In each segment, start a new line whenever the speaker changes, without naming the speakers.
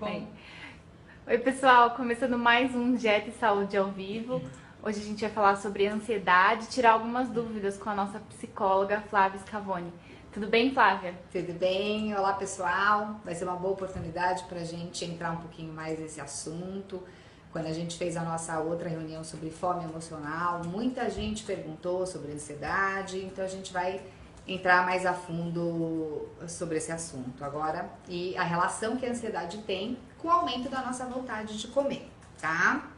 Bem. Oi pessoal, começando mais um Dieta e Saúde ao vivo. Hoje a gente vai falar sobre ansiedade, tirar algumas dúvidas com a nossa psicóloga Flávia Scavone. Tudo bem, Flávia?
Tudo bem? Olá pessoal, vai ser uma boa oportunidade para a gente entrar um pouquinho mais nesse assunto. Quando a gente fez a nossa outra reunião sobre fome emocional, muita gente perguntou sobre ansiedade, então a gente vai entrar mais a fundo sobre esse assunto agora e a relação que a ansiedade tem com o aumento da nossa vontade de comer, tá?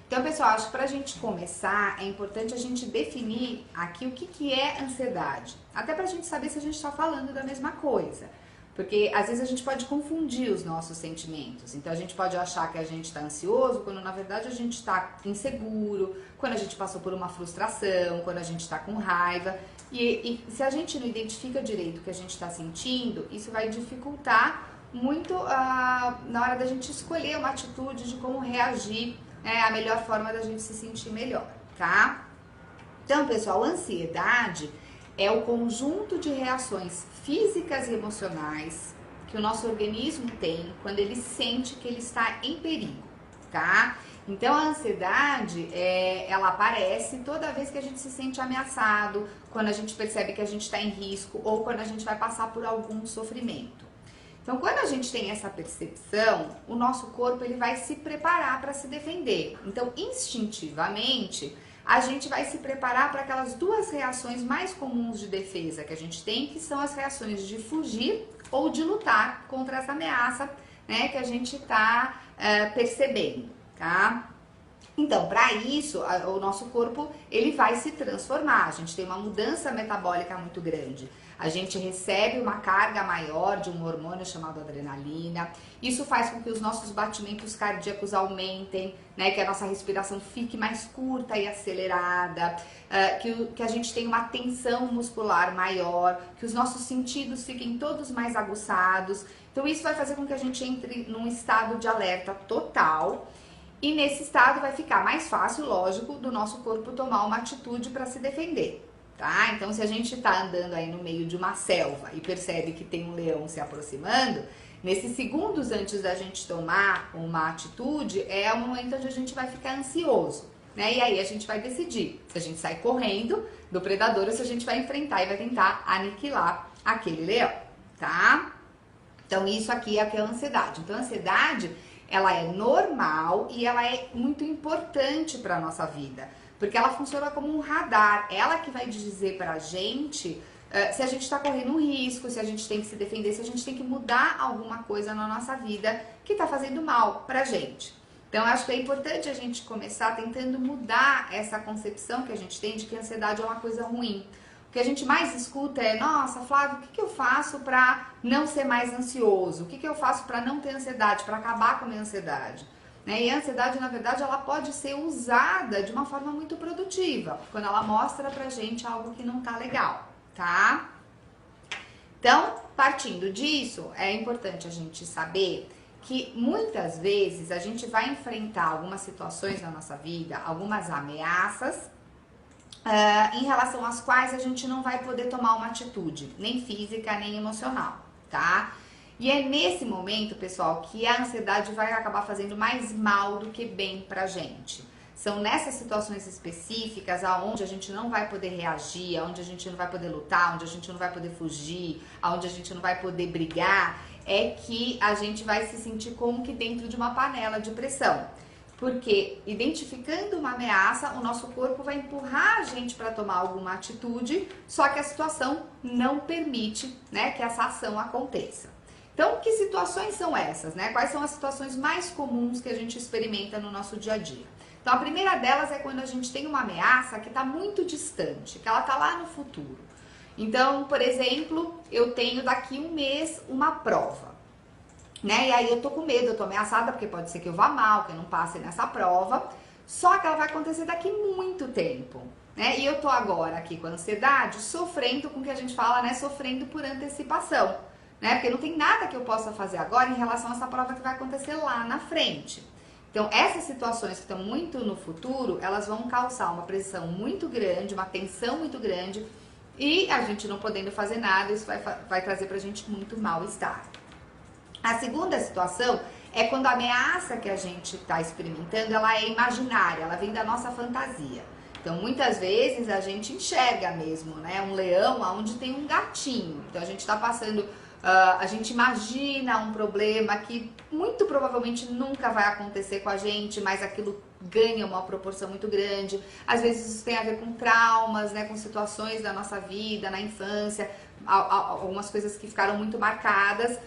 Então, pessoal, acho que pra gente começar é importante a gente definir aqui o que é ansiedade, até pra gente saber se a gente tá falando da mesma coisa. Porque às vezes a gente pode confundir os nossos sentimentos. Então a gente pode achar que a gente está ansioso, quando na verdade a gente está inseguro, quando a gente passou por uma frustração, quando a gente está com raiva. E se a gente não identifica direito o que a gente está sentindo, isso vai dificultar muito na hora da gente escolher uma atitude de como reagir, a melhor forma da gente se sentir melhor, tá? Então, pessoal, ansiedade é o conjunto de reações físicas e emocionais que o nosso organismo tem quando ele sente que ele está em perigo, tá? Então a ansiedade, ela aparece toda vez que a gente se sente ameaçado, quando a gente percebe que a gente está em risco ou quando a gente vai passar por algum sofrimento. Então quando a gente tem essa percepção, o nosso corpo ele vai se preparar para se defender. Então instintivamente a gente vai se preparar para aquelas duas reações mais comuns de defesa que a gente tem, que são as reações de fugir ou de lutar contra essa ameaça, né, que a gente está percebendo, tá? Então, para isso, o nosso corpo ele vai se transformar. A gente tem uma mudança metabólica muito grande. A gente recebe uma carga maior de um hormônio chamado adrenalina. Isso faz com que os nossos batimentos cardíacos aumentem, né? Que a nossa respiração fique mais curta e acelerada, que a gente tenha uma tensão muscular maior, que os nossos sentidos fiquem todos mais aguçados. Então, isso vai fazer com que a gente entre num estado de alerta total. E nesse estado vai ficar mais fácil, lógico, do nosso corpo tomar uma atitude para se defender, tá? Então, se a gente tá andando aí no meio de uma selva e percebe que tem um leão se aproximando, nesses segundos antes da gente tomar uma atitude, é o momento onde a gente vai ficar ansioso, né? E aí a gente vai decidir se a gente sai correndo do predador ou se a gente vai enfrentar e vai tentar aniquilar aquele leão, tá? Então, isso aqui é o que é a ansiedade. Então, a ansiedade ela é normal e ela é muito importante para a nossa vida, porque ela funciona como um radar, ela que vai dizer para a gente se a gente está correndo um risco, se a gente tem que se defender, se a gente tem que mudar alguma coisa na nossa vida que está fazendo mal para a gente. Então, eu acho que é importante a gente começar tentando mudar essa concepção que a gente tem de que a ansiedade é uma coisa ruim. O que a gente mais escuta é, nossa, Flávio, o que eu faço para não ser mais ansioso? O que eu faço para não ter ansiedade, para acabar com a minha ansiedade? Né? E a ansiedade, na verdade, ela pode ser usada de uma forma muito produtiva, quando ela mostra pra gente algo que não tá legal, tá? Então, partindo disso, é importante a gente saber que muitas vezes a gente vai enfrentar algumas situações na nossa vida, algumas ameaças, em relação às quais a gente não vai poder tomar uma atitude, nem física, nem emocional, tá? E é nesse momento, pessoal, que a ansiedade vai acabar fazendo mais mal do que bem pra gente. São nessas situações específicas aonde a gente não vai poder reagir, aonde a gente não vai poder lutar, onde a gente não vai poder fugir, aonde a gente não vai poder brigar, é que a gente vai se sentir como que dentro de uma panela de pressão. Porque identificando uma ameaça, o nosso corpo vai empurrar a gente para tomar alguma atitude, só que a situação não permite, né, que essa ação aconteça. Então, que situações são essas, né? Quais são as situações mais comuns que a gente experimenta no nosso dia a dia? Então, a primeira delas é quando a gente tem uma ameaça que está muito distante, que ela está lá no futuro. Então, por exemplo, eu tenho daqui um mês uma prova. Né? E aí eu tô com medo, eu tô ameaçada porque pode ser que eu vá mal, que eu não passe nessa prova, só que ela vai acontecer daqui muito tempo, né? E eu tô agora aqui com ansiedade, sofrendo com o que a gente fala, né? Sofrendo por antecipação, né? Porque não tem nada que eu possa fazer agora em relação a essa prova que vai acontecer lá na frente. Então, essas situações que estão muito no futuro, elas vão causar uma pressão muito grande, uma tensão muito grande, e a gente não podendo fazer nada, isso vai trazer pra gente muito mal-estar. A segunda situação é quando a ameaça que a gente está experimentando, ela é imaginária, ela vem da nossa fantasia. Então, muitas vezes a gente enxerga mesmo, né, um leão onde tem um gatinho. Então, a gente está passando, a gente imagina um problema que muito provavelmente nunca vai acontecer com a gente, mas aquilo ganha uma proporção muito grande. Às vezes isso tem a ver com traumas, né, com situações da nossa vida, na infância, algumas coisas que ficaram muito marcadas.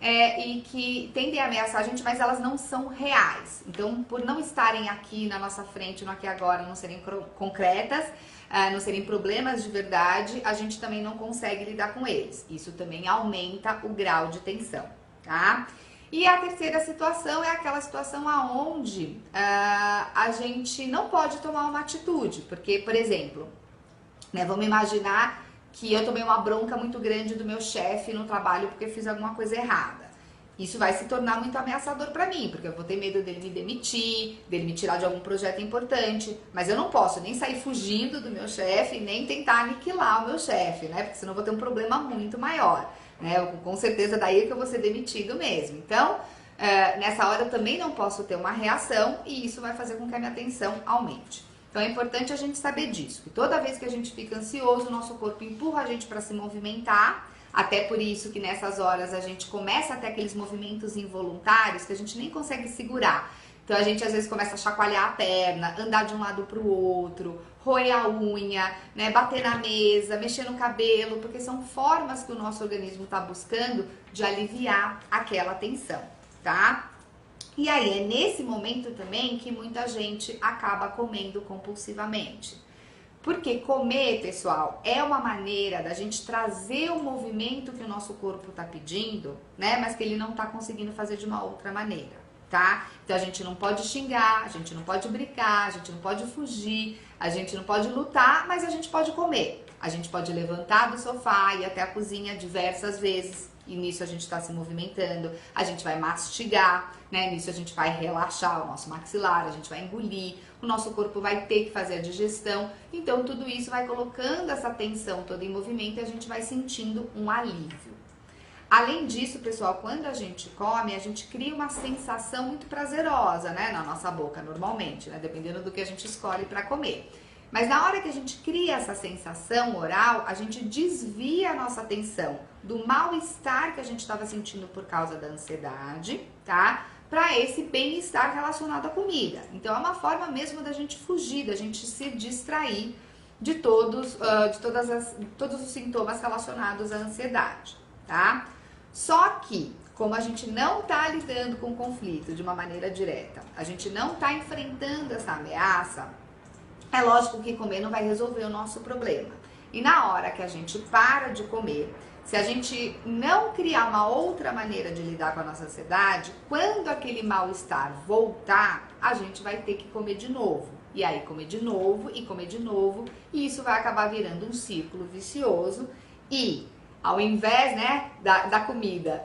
E que tendem a ameaçar a gente, mas elas não são reais. Então, por não estarem aqui na nossa frente, no aqui e agora, não serem concretas, não serem problemas de verdade, a gente também não consegue lidar com eles. Isso também aumenta o grau de tensão, tá? E a terceira situação é aquela situação aonde a gente não pode tomar uma atitude, porque, por exemplo, né, vamos imaginar que eu tomei uma bronca muito grande do meu chefe no trabalho porque fiz alguma coisa errada. Isso vai se tornar muito ameaçador para mim, porque eu vou ter medo dele me demitir, dele me tirar de algum projeto importante, mas eu não posso nem sair fugindo do meu chefe, nem tentar aniquilar o meu chefe, né? Porque senão eu vou ter um problema muito maior, né? Com certeza daí é que eu vou ser demitido mesmo. Então, nessa hora eu também não posso ter uma reação e isso vai fazer com que a minha tensão aumente. Então é importante a gente saber disso, que toda vez que a gente fica ansioso, o nosso corpo empurra a gente para se movimentar, até por isso que nessas horas a gente começa a ter aqueles movimentos involuntários que a gente nem consegue segurar. Então a gente às vezes começa a chacoalhar a perna, andar de um lado para o outro, roer a unha, né, bater na mesa, mexer no cabelo, porque são formas que o nosso organismo está buscando de aliviar aquela tensão, tá? E aí é nesse momento também que muita gente acaba comendo compulsivamente. Porque comer, pessoal, é uma maneira da gente trazer o movimento que o nosso corpo está pedindo, né? Mas que ele não está conseguindo fazer de uma outra maneira, tá? Então a gente não pode xingar, a gente não pode brincar, a gente não pode fugir, a gente não pode lutar, mas a gente pode comer. A gente pode levantar do sofá e ir até a cozinha diversas vezes. E nisso a gente está se movimentando, a gente vai mastigar, né? Nisso a gente vai relaxar o nosso maxilar, a gente vai engolir, o nosso corpo vai ter que fazer a digestão. Então tudo isso vai colocando essa tensão toda em movimento e a gente vai sentindo um alívio. Além disso, pessoal, quando a gente come, a gente cria uma sensação muito prazerosa, né? Na nossa boca, normalmente, né? Dependendo do que a gente escolhe para comer. Mas na hora que a gente cria essa sensação oral, a gente desvia a nossa atenção do mal-estar que a gente estava sentindo por causa da ansiedade, tá? Para esse bem-estar relacionado à comida. Então é uma forma mesmo da gente fugir, da gente se distrair de todos os sintomas relacionados à ansiedade, tá? Só que, como a gente não está lidando com o conflito de uma maneira direta, a gente não está enfrentando essa ameaça, é lógico que comer não vai resolver o nosso problema. E na hora que a gente para de comer, se a gente não criar uma outra maneira de lidar com a nossa ansiedade, quando aquele mal-estar voltar, a gente vai ter que comer de novo. E aí comer de novo e comer de novo, e isso vai acabar virando um círculo vicioso. E ao invés, né, da comida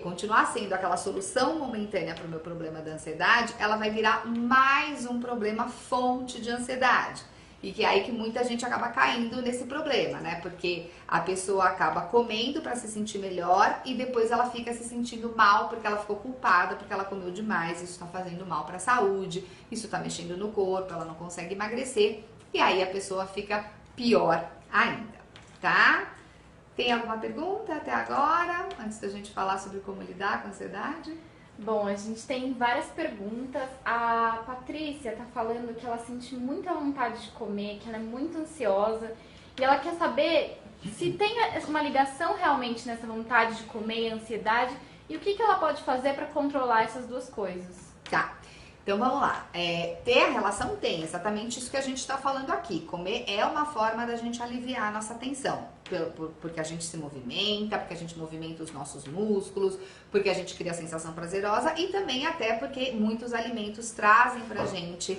continuar sendo aquela solução momentânea para o meu problema da ansiedade, ela vai virar mais um problema fonte de ansiedade. E que é aí que muita gente acaba caindo nesse problema, né? Porque a pessoa acaba comendo para se sentir melhor e depois ela fica se sentindo mal porque ela ficou culpada, porque ela comeu demais, isso está fazendo mal para a saúde, isso está mexendo no corpo, ela não consegue emagrecer e aí a pessoa fica pior ainda, tá? Tem alguma pergunta até agora, antes da gente falar sobre como lidar com a ansiedade?
Bom, a gente tem várias perguntas. A Patrícia tá falando que ela sente muita vontade de comer, que ela é muito ansiosa e ela quer saber se tem uma ligação realmente nessa vontade de comer e ansiedade e o que ela pode fazer para controlar essas duas coisas.
Tá. Então vamos lá, ter a relação tem, exatamente isso que a gente está falando aqui. Comer é uma forma da gente aliviar a nossa tensão, porque a gente se movimenta, porque a gente movimenta os nossos músculos, porque a gente cria a sensação prazerosa e também até porque muitos alimentos trazem pra gente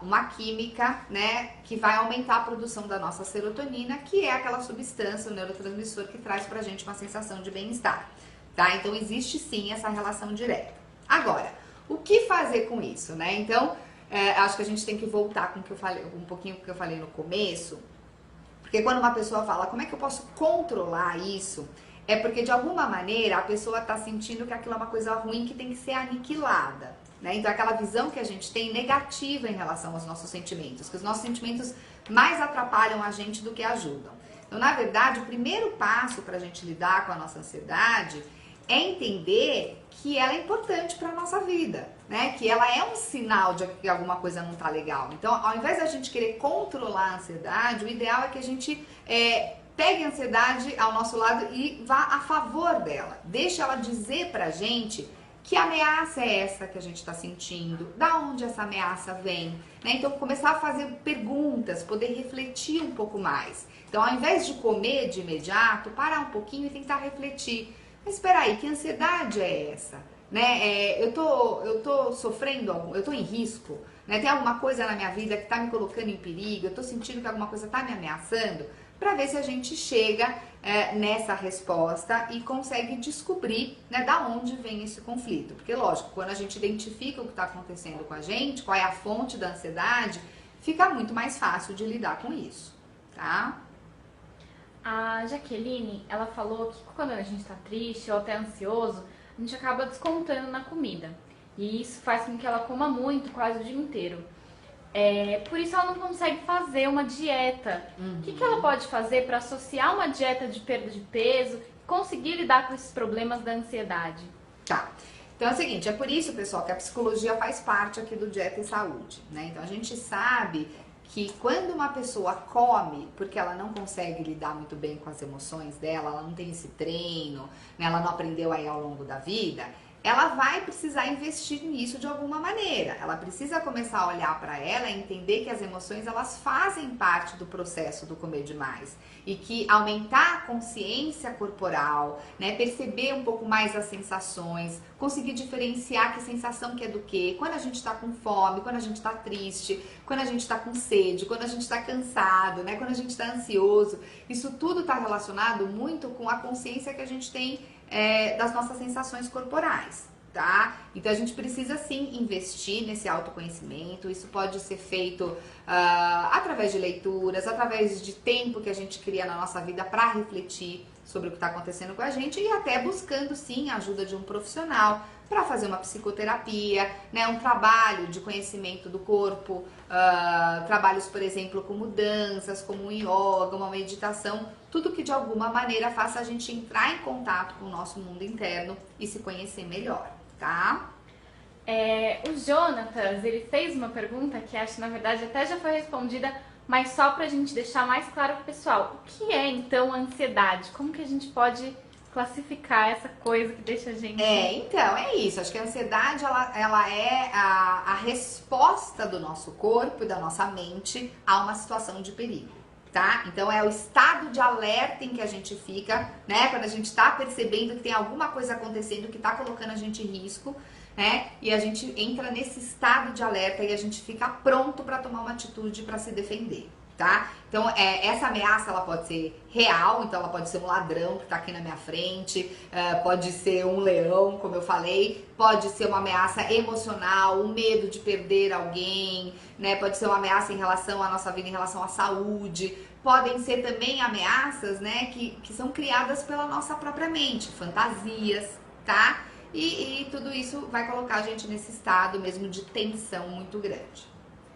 uma química, né, que vai aumentar a produção da nossa serotonina, que é aquela substância, o neurotransmissor que traz pra gente uma sensação de bem-estar, tá? Então existe sim essa relação direta. Agora, o que fazer com isso, né? Então, acho que a gente tem que voltar com o que eu falei, um pouquinho do que eu falei no começo, porque quando uma pessoa fala como é que eu posso controlar isso, é porque de alguma maneira a pessoa está sentindo que aquilo é uma coisa ruim que tem que ser aniquilada, né? Então aquela visão que a gente tem negativa em relação aos nossos sentimentos, que os nossos sentimentos mais atrapalham a gente do que ajudam. Então, na verdade, o primeiro passo para a gente lidar com a nossa ansiedade é entender que ela é importante para a nossa vida, né? Que ela é um sinal de que alguma coisa não está legal. Então, ao invés da gente querer controlar a ansiedade, o ideal é que a gente pegue a ansiedade ao nosso lado e vá a favor dela. Deixe ela dizer pra gente que ameaça é essa que a gente está sentindo, da onde essa ameaça vem, né? Então, começar a fazer perguntas, poder refletir um pouco mais. Então, ao invés de comer de imediato, parar um pouquinho e tentar refletir. Mas espera aí, que ansiedade é essa? Né? Eu tô sofrendo, eu tô em risco, né? Tem alguma coisa na minha vida que tá me colocando em perigo, eu tô sentindo que alguma coisa tá me ameaçando, para ver se a gente chega nessa resposta e consegue descobrir, né, da onde vem esse conflito. Porque, lógico, quando a gente identifica o que está acontecendo com a gente, qual é a fonte da ansiedade, fica muito mais fácil de lidar com isso, tá?
A Jaqueline, ela falou que quando a gente tá triste ou até ansioso, a gente acaba descontando na comida. E isso faz com que ela coma muito, quase o dia inteiro. Por isso ela não consegue fazer uma dieta. O que ela pode fazer para associar uma dieta de perda de peso e conseguir lidar com esses problemas da ansiedade?
Tá. Então é o seguinte, é por isso, pessoal, que a psicologia faz parte aqui do Dieta e Saúde, né? Então a gente sabe que quando uma pessoa come porque ela não consegue lidar muito bem com as emoções dela, ela não tem esse treino, né? Ela não aprendeu aí ao longo da vida, ela vai precisar investir nisso de alguma maneira. Ela precisa começar a olhar para ela e entender que as emoções, elas fazem parte do processo do comer demais. E que aumentar a consciência corporal, né, perceber um pouco mais as sensações, conseguir diferenciar que sensação que é do quê, quando a gente está com fome, quando a gente está triste, quando a gente está com sede, quando a gente está cansado, né, quando a gente está ansioso. Isso tudo está relacionado muito com a consciência que a gente tem das nossas sensações corporais, tá? Então a gente precisa sim investir nesse autoconhecimento. Isso pode ser feito através de leituras, através de tempo que a gente cria na nossa vida para refletir sobre o que está acontecendo com a gente e até buscando sim a ajuda de um profissional para fazer uma psicoterapia, né, um trabalho de conhecimento do corpo, trabalhos, por exemplo, como danças, como um yoga, uma meditação, tudo que de alguma maneira faça a gente entrar em contato com o nosso mundo interno e se conhecer melhor, tá?
O Jonatas, ele fez uma pergunta que acho, na verdade, até já foi respondida, mas só pra gente deixar mais claro pro pessoal. O que é, então, a ansiedade? Como que a gente pode classificar essa coisa que deixa a gente...
Então, é isso. Acho que a ansiedade, ela é a resposta do nosso corpo e da nossa mente a uma situação de perigo, tá? Então, é o estado de alerta em que a gente fica, né? Quando a gente tá percebendo que tem alguma coisa acontecendo que tá colocando a gente em risco, né? E a gente entra nesse estado de alerta e a gente fica pronto para tomar uma atitude para se defender, tá? Então, essa ameaça, ela pode ser real, então ela pode ser um ladrão que tá aqui na minha frente, pode ser um leão, como eu falei, pode ser uma ameaça emocional, o medo de perder alguém, né? Pode ser uma ameaça em relação à nossa vida, em relação à saúde, podem ser também ameaças, né, que são criadas pela nossa própria mente, fantasias, tá? E tudo isso vai colocar a gente nesse estado mesmo de tensão muito grande,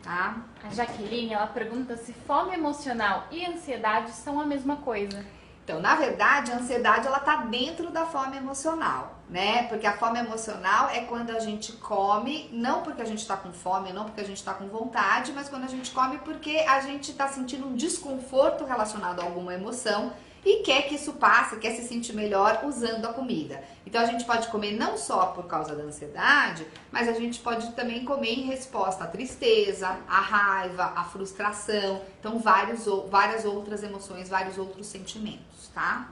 tá?
A Jaqueline, ela pergunta se fome emocional e ansiedade são a mesma coisa.
Então, na verdade, a ansiedade, ela tá dentro da fome emocional, né? Porque a fome emocional é quando a gente come, não porque a gente tá com fome, não porque a gente tá com vontade, mas quando a gente come porque a gente tá sentindo um desconforto relacionado a alguma emoção e quer que isso passe, quer se sentir melhor usando a comida. Então a gente pode comer não só por causa da ansiedade, mas a gente pode também comer em resposta à tristeza, à raiva, à frustração. Então várias outras emoções, vários outros sentimentos, tá?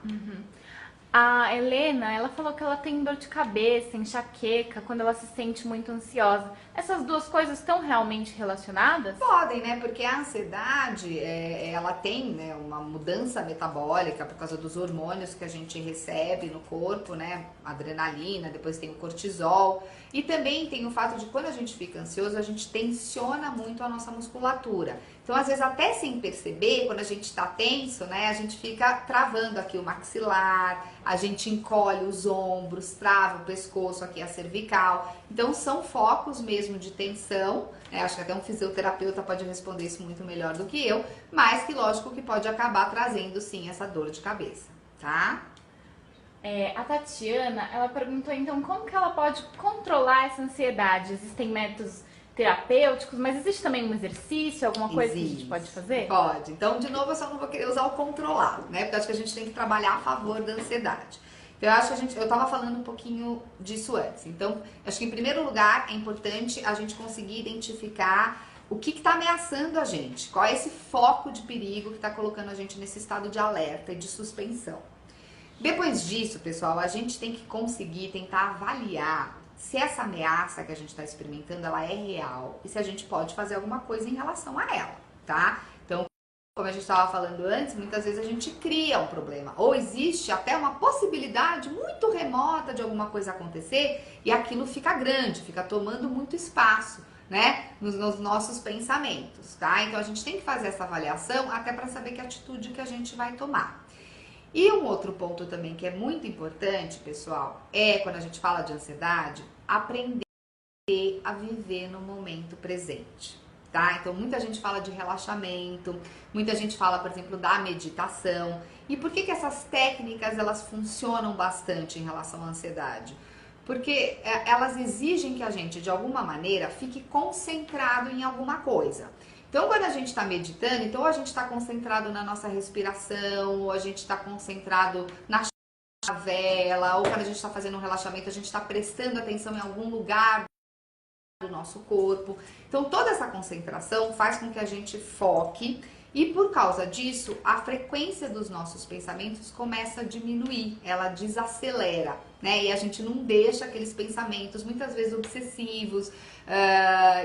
A Helena, ela falou que ela tem dor de cabeça, enxaqueca, quando ela se sente muito ansiosa. Essas duas coisas estão realmente relacionadas?
Podem, né? Porque a ansiedade, ela tem, né, uma mudança metabólica por causa dos hormônios que a gente recebe no corpo, né? Adrenalina, depois tem o cortisol. E também tem o fato de quando a gente fica ansioso, a gente tensiona muito a nossa musculatura. Então, às vezes, até sem perceber, quando a gente está tenso, né, a gente fica travando aqui o maxilar, a gente encolhe os ombros, trava o pescoço, aqui a cervical. Então, são focos mesmo de tensão, né? Acho que até um fisioterapeuta pode responder isso muito melhor do que eu, mas que, lógico, que pode acabar trazendo, sim, essa dor de cabeça, tá?
A Tatiana, ela perguntou então como que ela pode controlar essa ansiedade. Existem métodos terapêuticos, mas existe também um exercício, alguma coisa que a gente pode fazer?
Pode. Então, de novo, eu só não vou querer usar o controlado, né? Porque acho que a gente tem que trabalhar a favor da ansiedade. Então, eu acho que eu tava falando um pouquinho disso antes. Então, acho que em primeiro lugar é importante a gente conseguir identificar o que está ameaçando a gente, qual é esse foco de perigo que está colocando a gente nesse estado de alerta e de suspensão. Depois disso, pessoal, a gente tem que conseguir tentar avaliar se essa ameaça que a gente está experimentando, ela é real e se a gente pode fazer alguma coisa em relação a ela, tá? Então, como a gente estava falando antes, muitas vezes a gente cria um problema ou existe até uma possibilidade muito remota de alguma coisa acontecer e aquilo fica grande, fica tomando muito espaço, né, nos nossos pensamentos, tá? Então, a gente tem que fazer essa avaliação até para saber que atitude que a gente vai tomar. E um outro ponto também que é muito importante, pessoal, é quando a gente fala de ansiedade, aprender a viver no momento presente, tá? Então, muita gente fala de relaxamento, muita gente fala, por exemplo, da meditação. E por que essas técnicas, elas funcionam bastante em relação à ansiedade? Porque elas exigem que a gente, de alguma maneira, fique concentrado em alguma coisa. Então, quando a gente está meditando, então a gente está concentrado na nossa respiração, ou a gente está concentrado na vela, ou quando a gente está fazendo um relaxamento, a gente está prestando atenção em algum lugar do nosso corpo. Então, toda essa concentração faz com que a gente foque e, por causa disso, a frequência dos nossos pensamentos começa a diminuir, ela desacelera, né? E a gente não deixa aqueles pensamentos, muitas vezes obsessivos,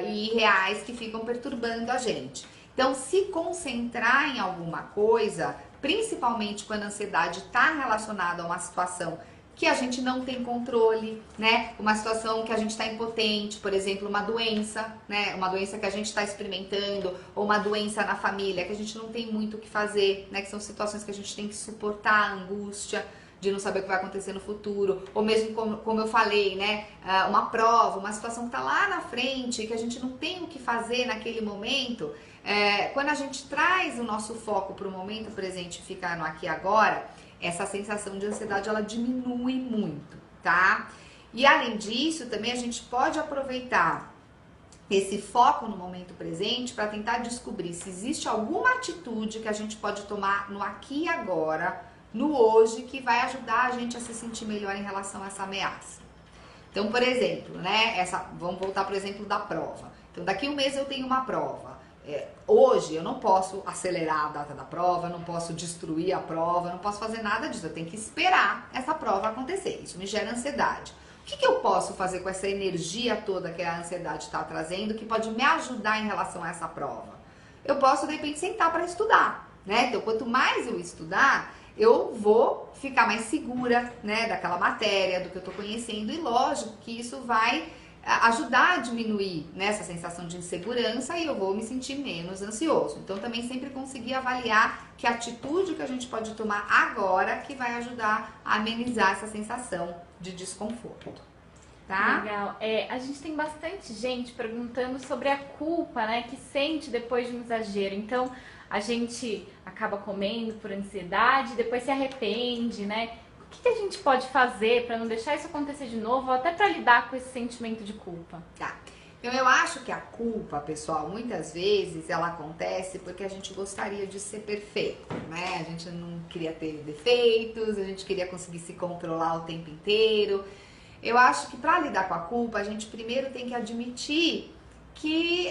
e irreais que ficam perturbando a gente. Então, se concentrar em alguma coisa, principalmente quando a ansiedade está relacionada a uma situação que a gente não tem controle, né? Uma situação que a gente está impotente, por exemplo, uma doença, né? Uma doença que a gente está experimentando, ou uma doença na família que a gente não tem muito o que fazer, né? Que são situações que a gente tem que suportar a angústia de não saber o que vai acontecer no futuro, ou mesmo como eu falei, né, uma prova, uma situação que está lá na frente, que a gente não tem o que fazer naquele momento, quando a gente traz o nosso foco para o momento presente e ficar no aqui e agora, essa sensação de ansiedade, ela diminui muito, tá? E além disso, também a gente pode aproveitar esse foco no momento presente para tentar descobrir se existe alguma atitude que a gente pode tomar no aqui e agora, no hoje, que vai ajudar a gente a se sentir melhor em relação a essa ameaça. Então, por exemplo, né, vamos voltar para o exemplo da prova. Então, daqui um mês eu tenho uma prova. Hoje eu não posso acelerar a data da prova, não posso destruir a prova, não posso fazer nada disso. Eu tenho que esperar essa prova acontecer. Isso me gera ansiedade. O que eu posso fazer com essa energia toda que a ansiedade está trazendo que pode me ajudar em relação a essa prova? Eu posso, de repente, sentar para estudar, né? Então, quanto mais eu estudar, eu vou ficar mais segura, né, daquela matéria, do que eu tô conhecendo, e lógico que isso vai ajudar a diminuir, né, essa sensação de insegurança e eu vou me sentir menos ansioso. Então, também sempre conseguir avaliar que atitude que a gente pode tomar agora que vai ajudar a amenizar essa sensação de desconforto. Tá?
Legal. A gente tem bastante gente perguntando sobre a culpa, né, que sente depois de um exagero. Então, a gente acaba comendo por ansiedade, depois se arrepende, né? O que a gente pode fazer para não deixar isso acontecer de novo, ou até para lidar com esse sentimento de culpa?
Tá. Então, eu acho que a culpa, pessoal, muitas vezes ela acontece porque a gente gostaria de ser perfeito, né? A gente não queria ter defeitos, a gente queria conseguir se controlar o tempo inteiro. Eu acho que para lidar com a culpa, a gente primeiro tem que admitir que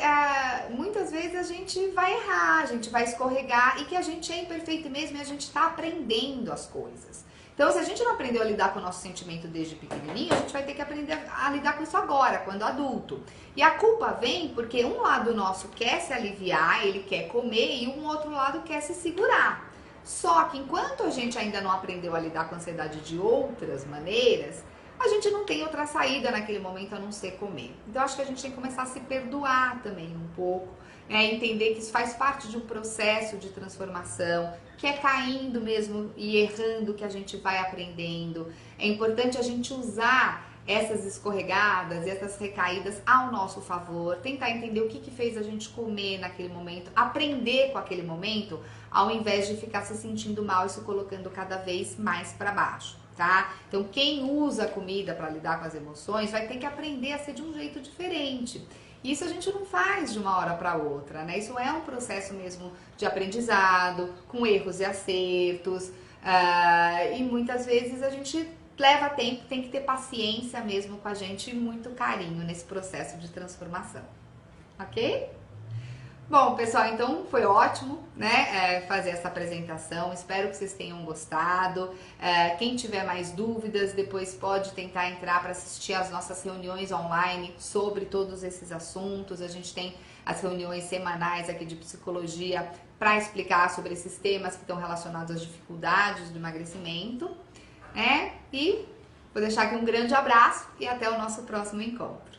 muitas vezes a gente vai errar, a gente vai escorregar e que a gente é imperfeito mesmo e a gente está aprendendo as coisas. Então, se a gente não aprendeu a lidar com o nosso sentimento desde pequenininho, a gente vai ter que aprender a lidar com isso agora, quando adulto. E a culpa vem porque um lado nosso quer se aliviar, ele quer comer, e um outro lado quer se segurar. Só que enquanto a gente ainda não aprendeu a lidar com a ansiedade de outras maneiras, a gente não tem outra saída naquele momento a não ser comer. Então, acho que a gente tem que começar a se perdoar também um pouco, Entender que isso faz parte de um processo de transformação, que é caindo mesmo e errando que a gente vai aprendendo. É importante a gente usar essas escorregadas e essas recaídas ao nosso favor, tentar entender o que fez a gente comer naquele momento, aprender com aquele momento, ao invés de ficar se sentindo mal e se colocando cada vez mais para baixo, tá? Então, quem usa a comida para lidar com as emoções vai ter que aprender a ser de um jeito diferente. Isso a gente não faz de uma hora para outra, né? Isso é um processo mesmo de aprendizado, com erros e acertos, e muitas vezes a gente leva tempo, tem que ter paciência mesmo com a gente e muito carinho nesse processo de transformação, ok? Bom, pessoal, então foi ótimo, né, fazer essa apresentação. Espero que vocês tenham gostado. Quem tiver mais dúvidas, depois pode tentar entrar para assistir às nossas reuniões online sobre todos esses assuntos. A gente tem as reuniões semanais aqui de psicologia para explicar sobre esses temas que estão relacionados às dificuldades do emagrecimento, né? E vou deixar aqui um grande abraço e até o nosso próximo encontro.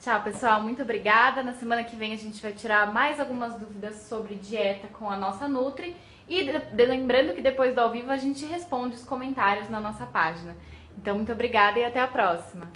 Tchau, pessoal. Muito obrigada. Na semana que vem a gente vai tirar mais algumas dúvidas sobre dieta com a nossa Nutri. E lembrando que depois do ao vivo a gente responde os comentários na nossa página. Então, muito obrigada e até a próxima.